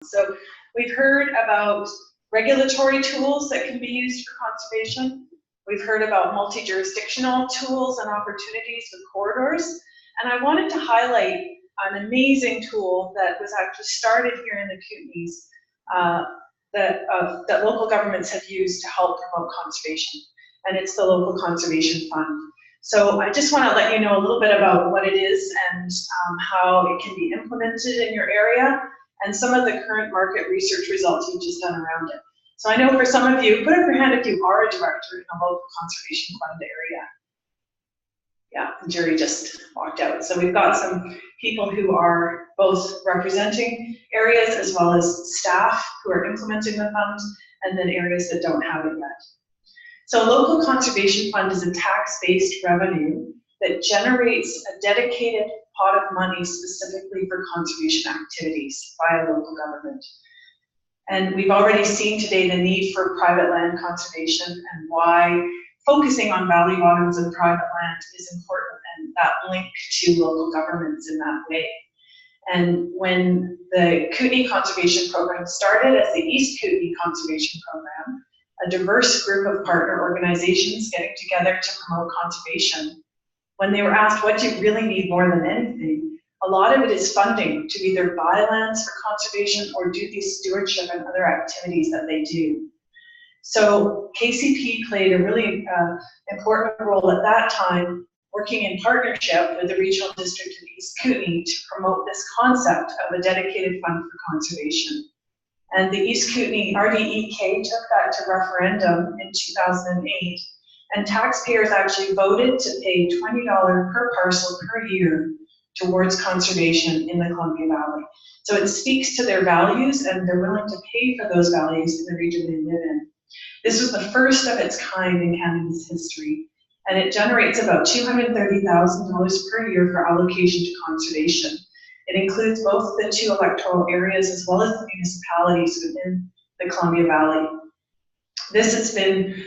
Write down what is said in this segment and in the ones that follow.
So we've heard about regulatory tools that can be used for conservation. We've heard about multi-jurisdictional tools and opportunities with corridors. And I wanted to highlight an amazing tool that was actually started here in the Kootenays that local governments have used to help promote conservation. And it's the Local Conservation Fund. So I just want to let you know a little bit about what it is and how it can be implemented in your area, and some of the current market research results we've just done around it. So I know for some of you, put up your hand if you are a director in a local conservation fund area. Yeah, and Jerry just walked out. So we've got some people who are both representing areas as well as staff who are implementing the fund, and then areas that don't have it yet. So Local Conservation Fund is a tax-based revenue that generates a dedicated pot of money specifically for conservation activities by a local government. And we've already seen today the need for private land conservation and why focusing on valley bottoms and private land is important, and that link to local governments in that way. And when the Kootenay Conservation Program started as the East Kootenay Conservation Program, a diverse group of partner organizations getting together to promote conservation, when they were asked what do you really need more than anything, a lot of it is funding to either buy lands for conservation or do these stewardship and other activities that they do. So KCP played a really important role at that time, working in partnership with the Regional District of East Kootenay to promote this concept of a dedicated fund for conservation. And the East Kootenay RDEK took that to referendum in 2008, and taxpayers actually voted to pay $20 per parcel per year towards conservation in the Columbia Valley. So it speaks to their values, and they're willing to pay for those values in the region they live in. This was the first of its kind in Canada's history, and it generates about $230,000 per year for allocation to conservation. It includes both the 2 electoral areas as well as the municipalities within the Columbia Valley. This has been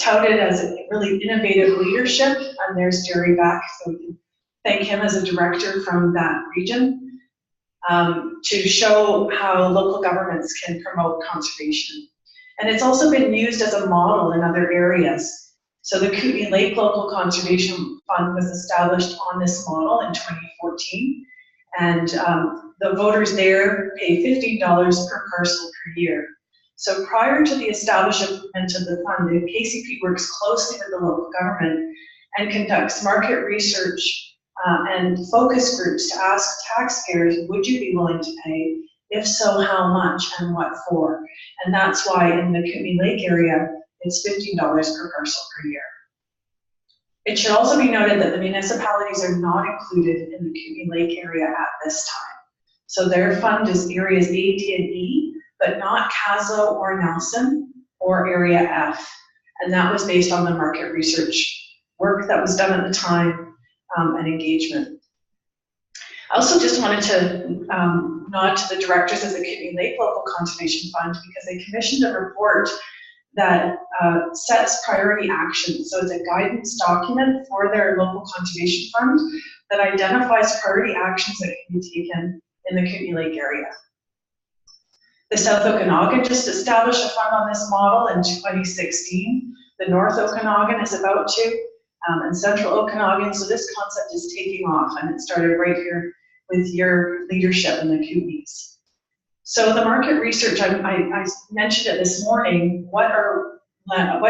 touted as a really innovative leadership, and there's Jerry back, so we can thank him as a director from that region, to show how local governments can promote conservation. And it's also been used as a model in other areas. So the Kootenay Lake Local Conservation Fund was established on this model in 2014. And the voters there pay $15 per parcel per year. So prior to the establishment of the fund, the KCP works closely with the local government and conducts market research and focus groups to ask taxpayers, would you be willing to pay? If so, how much and what for? And that's why in the Kootenay Lake area, it's $15 per parcel per year. It should also be noted that the municipalities are not included in the Kootenay Lake area at this time. So their fund is areas A, D, and E, but not Caslo or Nelson or Area F. And that was based on the market research work that was done at the time and engagement. I also just wanted to nod to the directors of the Kootenay Lake Local Conservation Fund because they commissioned a report that sets priority action. So it's a guidance document for their local conservation fund that identifies priority actions that can be taken in the Kootenay Lake area. The South Okanagan just established a fund on this model in 2016. The North Okanagan is about to, and Central Okanagan. So this concept is taking off, and it started right here with your leadership in the Kootenays. So the market research, I mentioned it this morning, what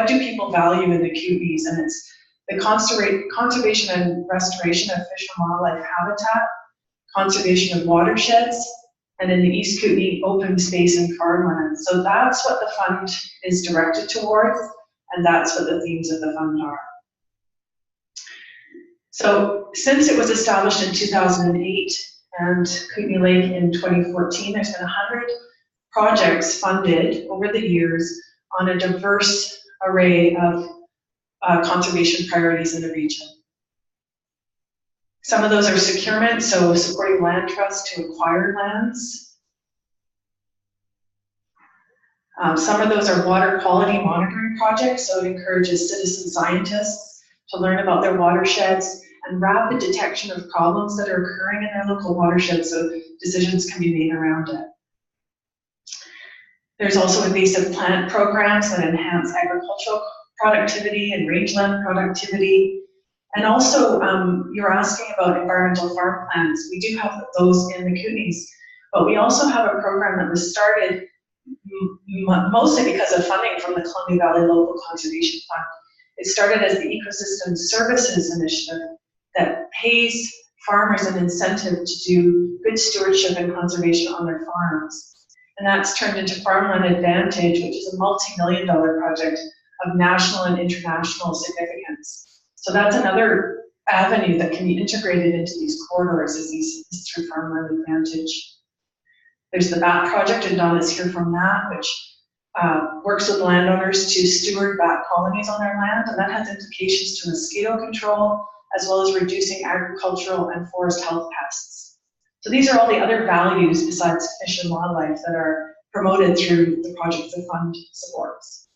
do people value in the Kootenays? And it's the conservation and restoration of fish and wildlife habitat, conservation of watersheds, and in the East Kootenay, open space and farmland. So that's what the fund is directed towards, and that's what the themes of the fund are. So since it was established in 2008, and Kootenay Lake in 2014, there's been 100 projects funded over the years on a diverse array of conservation priorities in the region. Some of those are securement, so supporting land trusts to acquire lands. Some of those are water quality monitoring projects, so it encourages citizen scientists to learn about their watersheds and rapid detection of problems that are occurring in their local watershed so decisions can be made around it. There's also invasive plant programs that enhance agricultural productivity and rangeland productivity. And also, you're asking about environmental farm plans. We do have those in the Kootenays, but we also have a program that was started mostly because of funding from the Columbia Valley Local Conservation Fund. It started as the Ecosystem Services Initiative that pays farmers an incentive to do good stewardship and conservation on their farms. And that's turned into Farmland Advantage, which is a multi-million-dollar project of national and international significance. So that's another avenue that can be integrated into these corridors is through Farmland Advantage. There's the BAT project, and Don is here from that, which works with landowners to steward bat colonies on their land, and that has implications to mosquito control, as well as reducing agricultural and forest health pests. So these are all the other values besides fish and wildlife that are promoted through the projects the fund supports.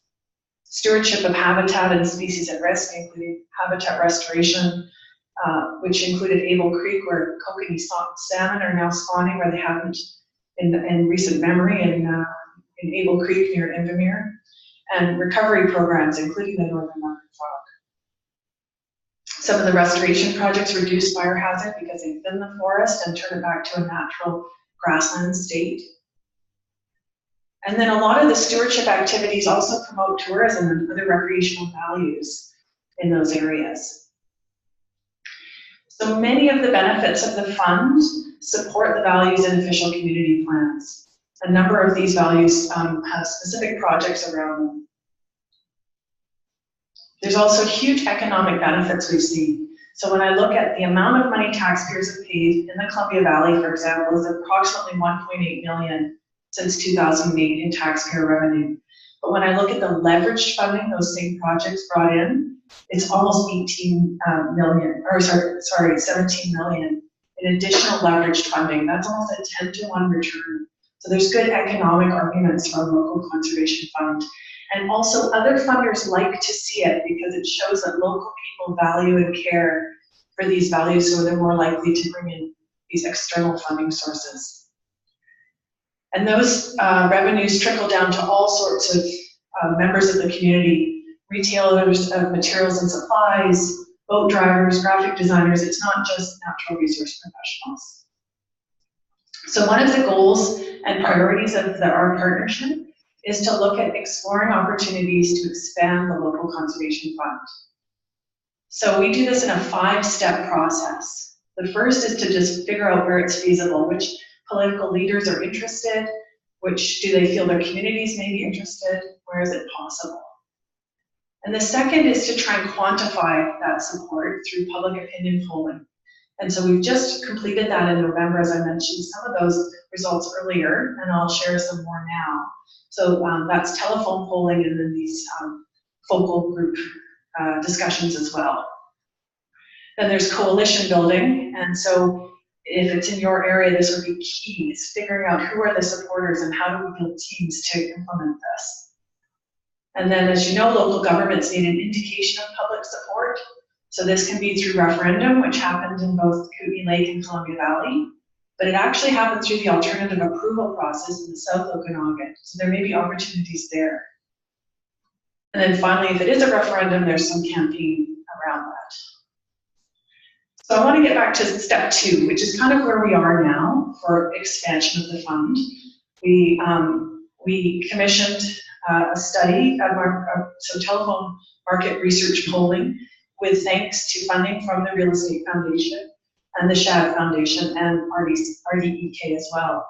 Stewardship of habitat and species at risk, including habitat restoration, which included Able Creek, where kokanee salmon are now spawning where they haven't in recent memory, in Able Creek near Invermere, and recovery programs, including the northern mountain frog. Some of the restoration projects reduce fire hazard because they thin the forest and turn it back to a natural grassland state. And then a lot of the stewardship activities also promote tourism and other recreational values in those areas. So many of the benefits of the fund support the values in official community plans. A number of these values have specific projects around them. There's also huge economic benefits we've seen. So when I look at the amount of money taxpayers have paid in the Columbia Valley, for example, is approximately $1.8 million since 2008 in taxpayer revenue. But when I look at the leveraged funding those same projects brought in, it's almost 17 million in additional leveraged funding. That's almost a 10-to-1 return. So there's good economic arguments for a local conservation fund. And also other funders like to see it because it shows that local people value and care for these values, so they're more likely to bring in these external funding sources. And those revenues trickle down to all sorts of members of the community, retailers of materials and supplies, boat drivers, graphic designers. It's not just natural resource professionals. So one of the goals and priorities of our partnership is to look at exploring opportunities to expand the local conservation fund. So we do this in a 5-step process. The first is to just figure out where it's feasible, which political leaders are interested, which do they feel their communities may be interested, where is it possible? And the second is to try and quantify that support through public opinion polling. And so we've just completed that in November, as I mentioned some of those results earlier, and I'll share some more now. So that's telephone polling and then these focal group discussions as well. Then there's coalition building, and so if it's in your area, this would be key, is figuring out who are the supporters and how do we build teams to implement this. And then, as you know, local governments need an indication of public support. So this can be through referendum, which happened in both Kootenay Lake and Columbia Valley, but it actually happened through the alternative approval process in the South Okanagan. So there may be opportunities there. And then finally, if it is a referendum, there's some campaign around that. So I want to get back to step 2, which is kind of where we are now for expansion of the fund. We commissioned a study, so telephone market research polling, with thanks to funding from the Real Estate Foundation and the SHAD Foundation and RDEK as well.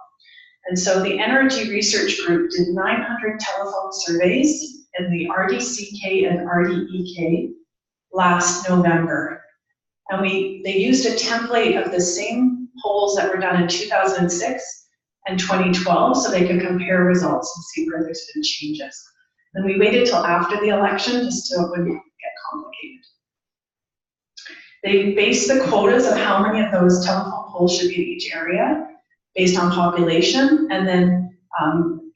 And so the NRG Research Group did 900 telephone surveys in the RDCK and RDEK last November. And they used a template of the same polls that were done in 2006 and 2012 so they could compare results and see where there's been changes. And we waited till after the election just so it wouldn't get complicated. They based the quotas of how many of those telephone polls should be in each area based on population, and then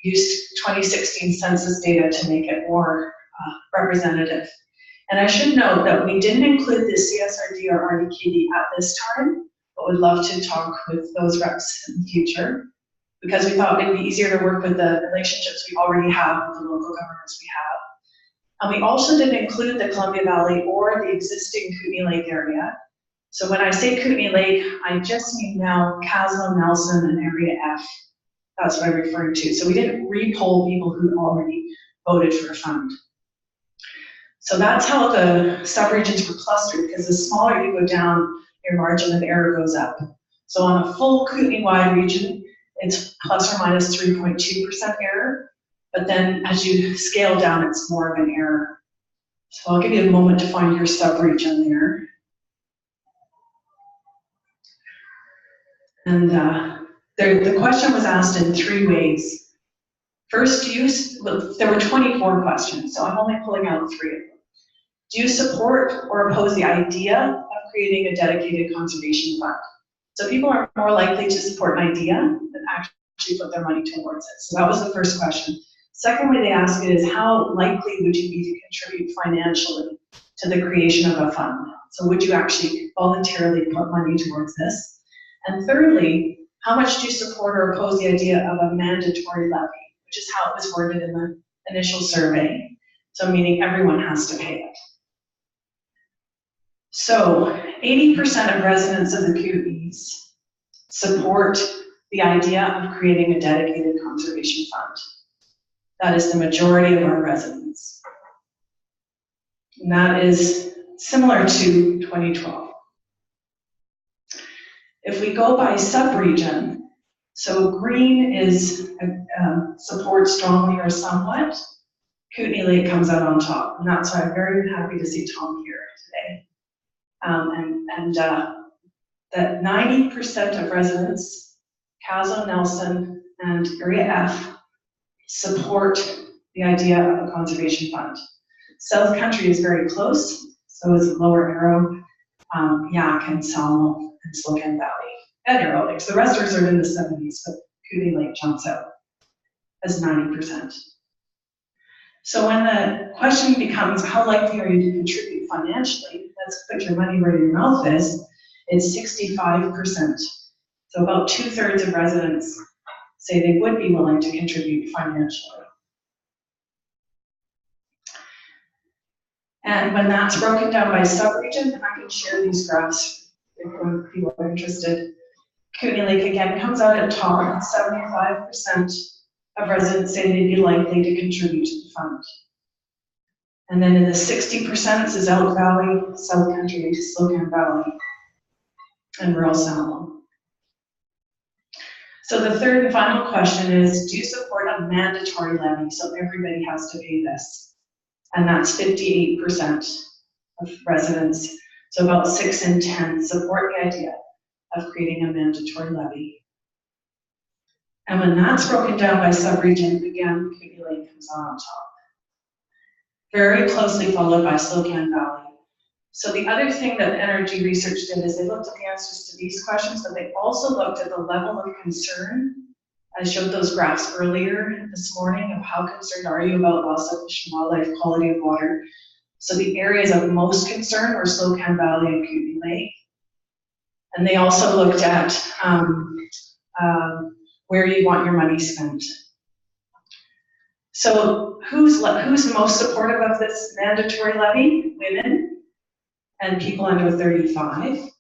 used 2016 census data to make it more representative. And I should note that we didn't include the CSRD or RDKD at this time, but would love to talk with those reps in the future. because we thought it'd be easier to work with the relationships we already have with the local governments we have. And we also didn't include the Columbia Valley or the existing Kootenay Lake area. So when I say Kootenay Lake, I just mean now Caslo, Nelson, and Area F. That's what I'm referring to. So we didn't re-poll people who already voted for a fund. So that's how the subregions were clustered, because the smaller you go down, your margin of error goes up. So on a full Kootenay-wide region, it's plus or minus 3.2% error. But then as you scale down, it's more of an error. So I'll give you a moment to find your subregion there. And the question was asked in 3 ways. First, there were 24 questions, so I'm only pulling out 3 of them. Do you support or oppose the idea of creating a dedicated conservation fund? So people are more likely to support an idea than actually put their money towards it. So that was the first question. Second way they ask it is, how likely would you be to contribute financially to the creation of a fund? So would you actually voluntarily put money towards this? And thirdly, how much do you support or oppose the idea of a mandatory levy, which is how it was worded in the initial survey. So meaning everyone has to pay it. So 80% of residents of the Kootenays support the idea of creating a dedicated conservation fund. That is the majority of our residents. And that is similar to 2012. If we go by subregion, so green is support strongly or somewhat, Kootenay Lake comes out on top. And that's why I'm very happy to see Tom here today. That 90% of residents, Caslo, Nelson, and Area F, support the idea of a conservation fund. South Country is very close, so is Lower Arrow, Yak, and Salmo, and Slocan Valley, and Arrow Lakes. The rest are in the 70s, but Kootenay Lake jumps out as 90%. So when the question becomes, how likely are you to contribute financially? Let's put your money where your mouth is. It's 65%. So about 2/3 of residents say they would be willing to contribute financially. And when that's broken down by subregion, I can share these graphs if people are interested. Kootenay Lake again comes out at top. 75% of residents say they'd be likely to contribute to the fund. And then in the 60% is Elk Valley, South Country, Slocan Valley, and rural Salmo. So the third and final question is, do you support a mandatory levy so everybody has to pay this? And that's 58% of residents. So about 6 in 10 support the idea of creating a mandatory levy. And when that's broken down by subregion, again, Kootenay Lake comes on top. Very closely followed by Slocan Valley. So the other thing that energy research did is they looked at the answers to these questions, but they also looked at the level of concern. I showed those graphs earlier this morning of how concerned are you about loss of fish and wildlife, quality of water. So the areas of most concern were Slocan Valley and Kootenay Lake. And they also looked at where you want your money spent. So who's most supportive of this mandatory levy? Women and people under 35.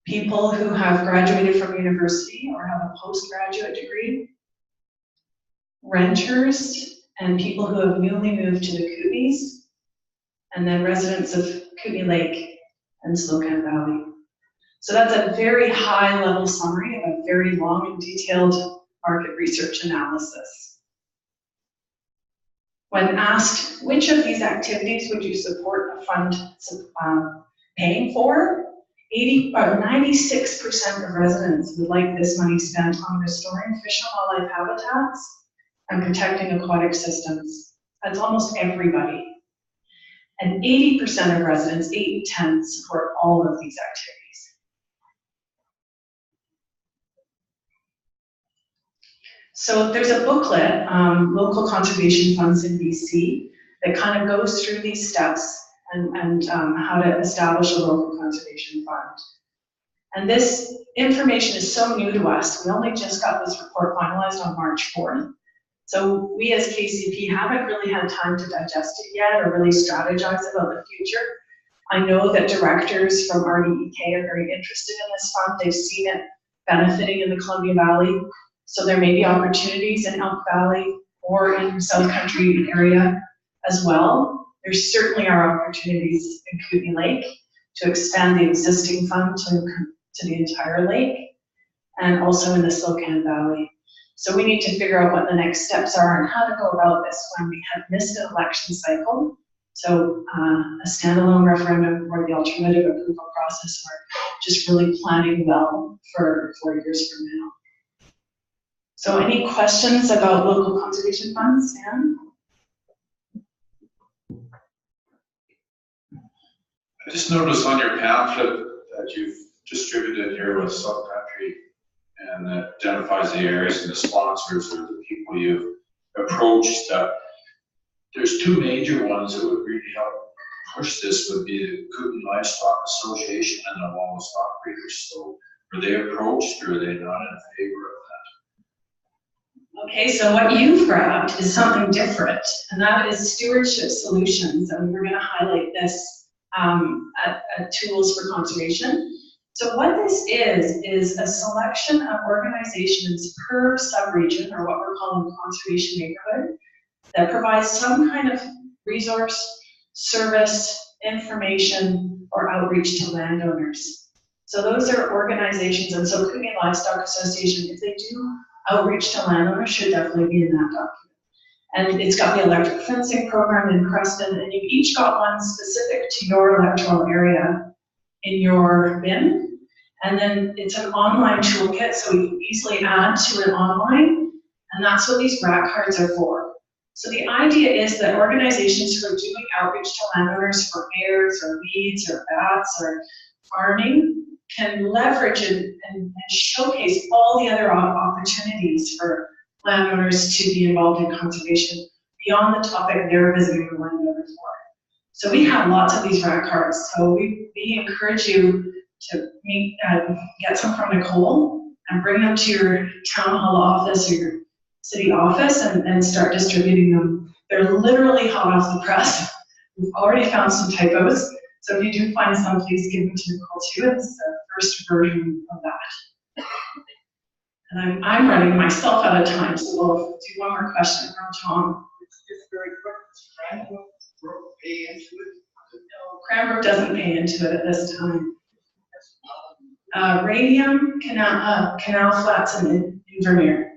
People who have graduated from university or have a postgraduate degree. Renters and people who have newly moved to the Kootenays. And then residents of Kootenay Lake and Slocan Valley. So that's a very high level summary of a very long and detailed market research analysis. When asked which of these activities would you support a fund paying for, 96% of residents would like this money spent on restoring fish and wildlife habitats and protecting aquatic systems. That's almost everybody. And 80% of residents, 8 in 10, support all of these activities. So there's a booklet, Local Conservation Funds in BC, that kind of goes through these steps and how to establish a local conservation fund. And this information is so new to us. We only just got this report finalized on March 4th. So we as KCP haven't really had time to digest it yet or really strategize about the future. I know that directors from RDEK are very interested in this fund. They've seen it benefiting in the Columbia Valley. So there may be opportunities in Elk Valley or in South Country area as well. There certainly are opportunities in Kootenay Lake to expand the existing fund to the entire lake, and also in the Slocan Valley. So we need to figure out what the next steps are and how to go about this when we have missed an election cycle. So a standalone referendum or the alternative approval process, or just really planning well for 4 years from now. So any questions about local conservation funds, Dan? I just noticed on your pamphlet that you've distributed here with South Country, and that identifies the areas and the sponsors or the people you've approached. There's two major ones that would really help push this, would be the Kootenay Livestock Association and the Longest Stock Breeders. So are they approached, or are they not in favor of that? Okay, so what you've grabbed is something different, and that is stewardship solutions, and we're going to highlight this at Tools for Conservation. So what this is a selection of organizations per subregion, or what we're calling conservation neighborhood, that provides some kind of resource, service, information, or outreach to landowners. So those are organizations, and so Kootenay Livestock Association, if they do outreach to landowners, should definitely be in that document. And it's got the electric fencing program in Creston, and you've each got one specific to your electoral area in your bin. And then it's an online toolkit, so we can easily add to it online, and that's what these rat cards are for. So the idea is that organizations who are doing outreach to landowners for hares or weeds or bats or farming can leverage and showcase all the other opportunities for landowners to be involved in conservation beyond the topic they're visiting the landowner for. So we have lots of these rat cards, so we encourage you to get some from Nicole and bring them to your town hall office or your city office and start distributing them. They're literally hot off the press. We've already found some typos, so if you do find some, please give them to Nicole too. It's the first version of that. And I'm running myself out of time, so we'll do one more question from Tom. It's very quick. Does Cranbrook pay into it? No, Cranbrook doesn't pay into it at this time. Radium, Canal Flats, and Invermere.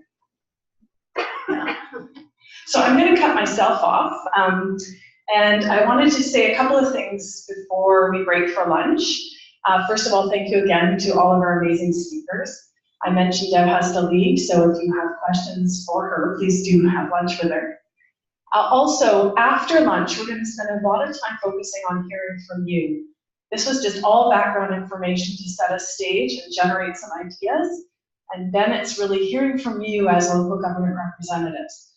Yeah. So I'm going to cut myself off, and I wanted to say a couple of things before we break for lunch. First of all, thank you again to all of our amazing speakers. I mentioned Deb has to leave, so if you have questions for her, please do have lunch with her. Also, after lunch, we're going to spend a lot of time focusing on hearing from you. This was just all background information to set a stage and generate some ideas, and then it's really hearing from you as local government representatives.